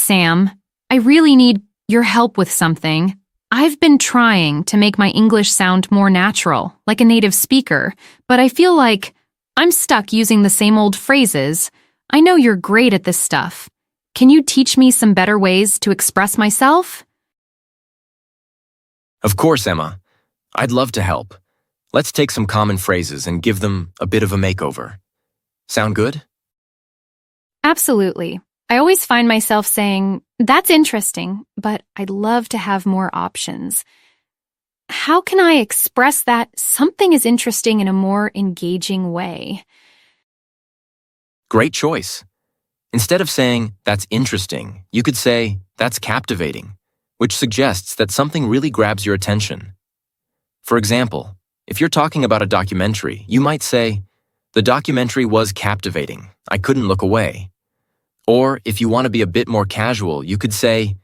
Sam. I really need your help with something. I've been trying to make my English sound more natural, like a native speaker, but I feel like I'm stuck using the same old phrases. I know you're great at this stuff. Can you teach me some better ways to express myself? Of course, Emma. I'd love to help. Let's take some common phrases and give them a bit of a makeover. Sound good? Absolutely. I always find myself saying, "That's interesting, but I'd love to have more options." How can I express that something is interesting in a more engaging way? Great choice. Instead of saying, "That's interesting," you could say, "That's captivating," which suggests that something really grabs your attention. For example, if you're talking about a documentary, you might say, "The documentary was captivating. I couldn't look away." Or if you want to be a bit more casual, you could say,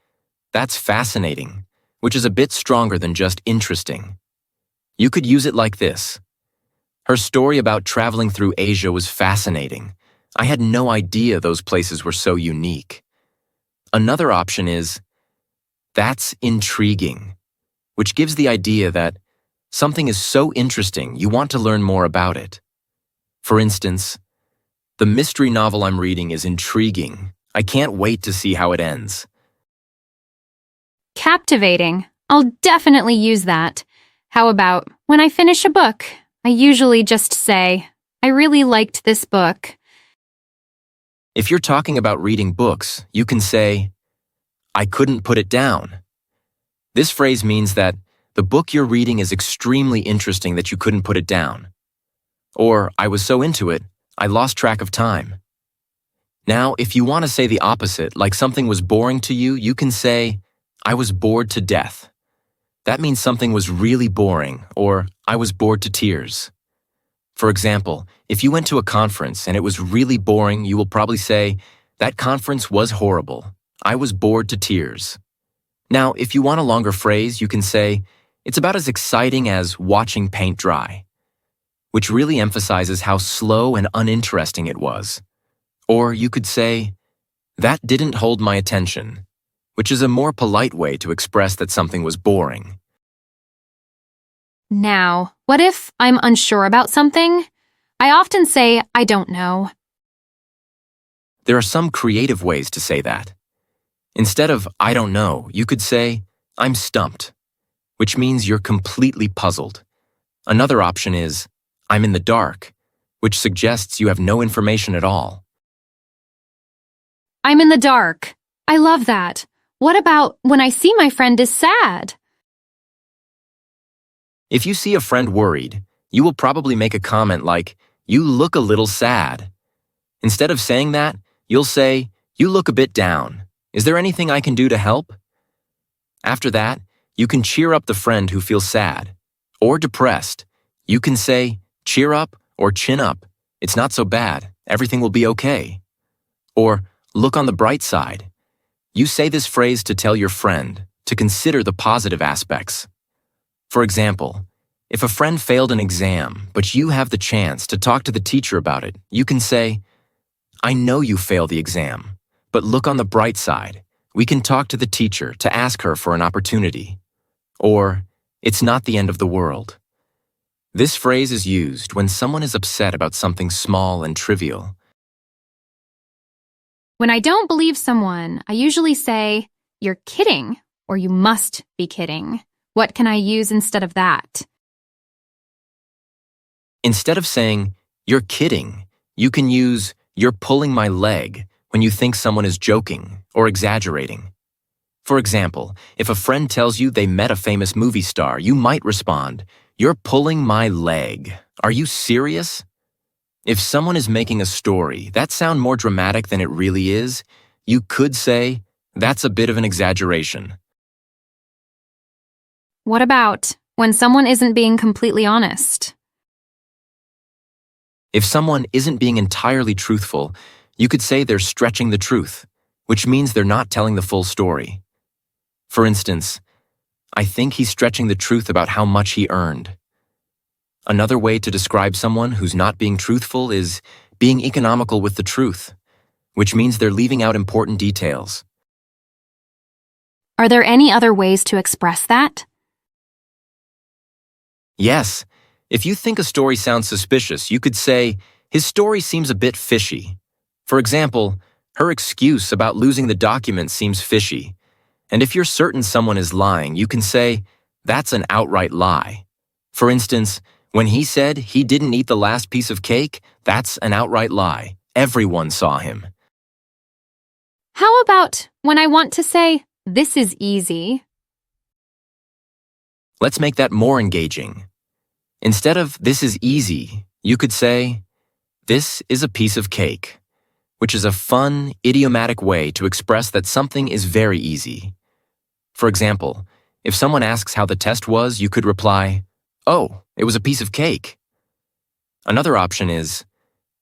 "That's fascinating," which is a bit stronger than just interesting. You could use it like this. "Her story about traveling through Asia was fascinating. I had no idea those places were so unique." Another option is, "That's intriguing," which gives the idea that something is so interesting you want to learn more about it. For instance, "The mystery novel I'm reading is intriguing. I can't wait to see how it ends." Captivating. I'll definitely use that. How about when I finish a book? I usually just say, "I really liked this book." If you're talking about reading books, you can say, "I couldn't put it down." This phrase means that the book you're reading is extremely interesting that you couldn't put it down. Or, "I was so into it, I lost track of time." Now, if you want to say the opposite, like something was boring to you, you can say, "I was bored to death." That means something was really boring, or "I was bored to tears." For example, if you went to a conference and it was really boring, you will probably say, "That conference was horrible. I was bored to tears." Now, if you want a longer phrase, you can say, "It's about as exciting as watching paint dry," which really emphasizes how slow and uninteresting it was. Or you could say, "That didn't hold my attention," which is a more polite way to express that something was boring. Now, what if I'm unsure about something? I often say, "I don't know." There are some creative ways to say that. Instead of "I don't know," you could say, "I'm stumped," which means you're completely puzzled. Another option is, "I'm in the dark," which suggests you have no information at all. I'm in the dark. I love that. What about when I see my friend is sad? If you see a friend worried, you will probably make a comment like, "You look a little sad." Instead of saying that, you'll say, "You look a bit down. Is there anything I can do to help?" After that, you can cheer up the friend who feels sad or depressed. You can say, "Cheer up" or "Chin up. It's not so bad. Everything will be okay." Or, "Look on the bright side." You say this phrase to tell your friend to consider the positive aspects. For example, if a friend failed an exam, but you have the chance to talk to the teacher about it, you can say, "I know you failed the exam, but look on the bright side. We can talk to the teacher to ask her for an opportunity." Or, "It's not the end of the world." This phrase is used when someone is upset about something small and trivial. When I don't believe someone, I usually say, "You're kidding," or "You must be kidding." What can I use instead of that? Instead of saying, "You're kidding," you can use, "You're pulling my leg" when you think someone is joking or exaggerating. For example, if a friend tells you they met a famous movie star, you might respond, "You're pulling my leg. Are you serious?" If someone is making a story that sounds more dramatic than it really is, you could say, "That's a bit of an exaggeration." What about when someone isn't being completely honest? If someone isn't being entirely truthful, you could say they're stretching the truth, which means they're not telling the full story. For instance, "I think he's stretching the truth about how much he earned." Another way to describe someone who's not being truthful is being economical with the truth, which means they're leaving out important details. Are there any other ways to express that? Yes. If you think a story sounds suspicious, you could say, his story seems a bit fishy. For example, her excuse about losing the document seems fishy. And if you're certain someone is lying, you can say, that's an outright lie. For instance, when he said he didn't eat the last piece of cake, that's an outright lie. Everyone saw him. How about when I want to say, this is easy? Let's make that more engaging. Instead of this is easy, you could say, this is a piece of cake, which is a fun, idiomatic way to express that something is very easy. For example, if someone asks how the test was, you could reply, oh, it was a piece of cake. Another option is,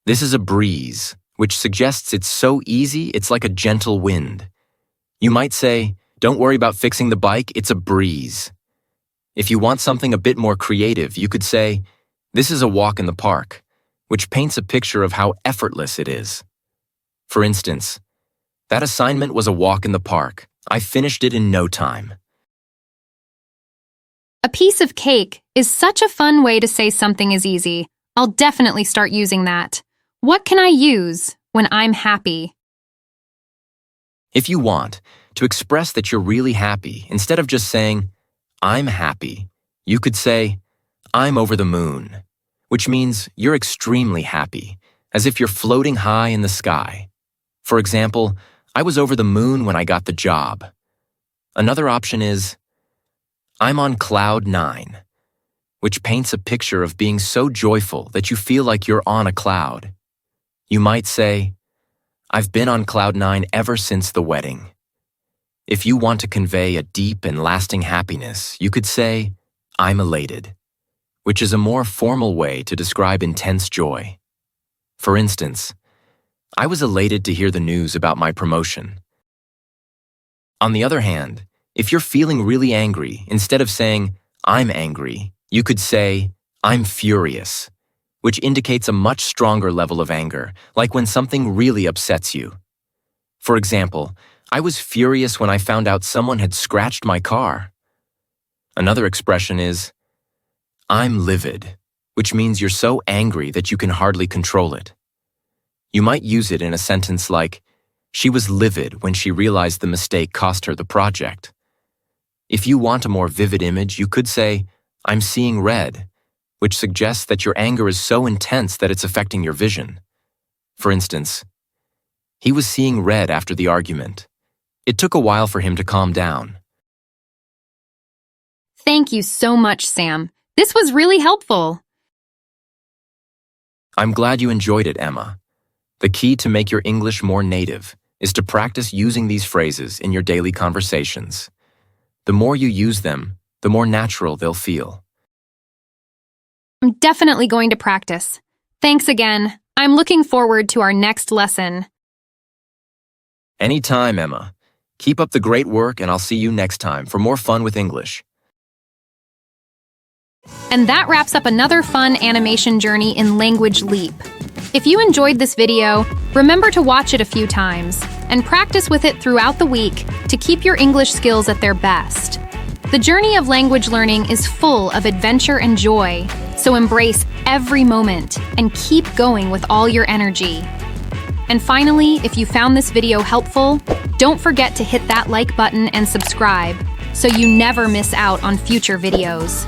this is a breeze, which suggests it's so easy it's like a gentle wind. You might say, don't worry about fixing the bike, it's a breeze. If you want something a bit more creative, you could say, this is a walk in the park, which paints a picture of how effortless it is. For instance, that assignment was a walk in the park. I finished it in no time. A piece of cake is such a fun way to say something is easy. I'll definitely start using that. What can I use when I'm happy? If you want to express that you're really happy, instead of just saying, I'm happy, you could say, I'm over the moon, which means you're extremely happy, as if you're floating high in the sky. For example, I was over the moon when I got the job. Another option is, I'm on cloud 9, which paints a picture of being so joyful that you feel like you're on a cloud. You might say, I've been on cloud 9 ever since the wedding. If you want to convey a deep and lasting happiness, you could say, I'm elated, which is a more formal way to describe intense joy. For instance, I was elated to hear the news about my promotion. On the other hand, if you're feeling really angry, instead of saying, I'm angry, you could say, I'm furious, which indicates a much stronger level of anger, like when something really upsets you. For example, I was furious when I found out someone had scratched my car. Another expression is, I'm livid, which means you're so angry that you can hardly control it. You might use it in a sentence like, she was livid when she realized the mistake cost her the project. If you want a more vivid image, you could say, I'm seeing red, which suggests that your anger is so intense that it's affecting your vision. For instance, he was seeing red after the argument. It took a while for him to calm down. Thank you so much, Sam. This was really helpful. I'm glad you enjoyed it, Emma. The key to make your English more native is to practice using these phrases in your daily conversations. The more you use them, the more natural they'll feel. I'm definitely going to practice. Thanks again. I'm looking forward to our next lesson. Anytime, Emma. Keep up the great work, and I'll see you next time for more fun with English. And that wraps up another fun animation journey in Language Leap. If you enjoyed this video, remember to watch it a few times and practice with it throughout the week to keep your English skills at their best. The journey of language learning is full of adventure and joy, so embrace every moment and keep going with all your energy. And finally, if you found this video helpful, don't forget to hit that like button and subscribe so you never miss out on future videos.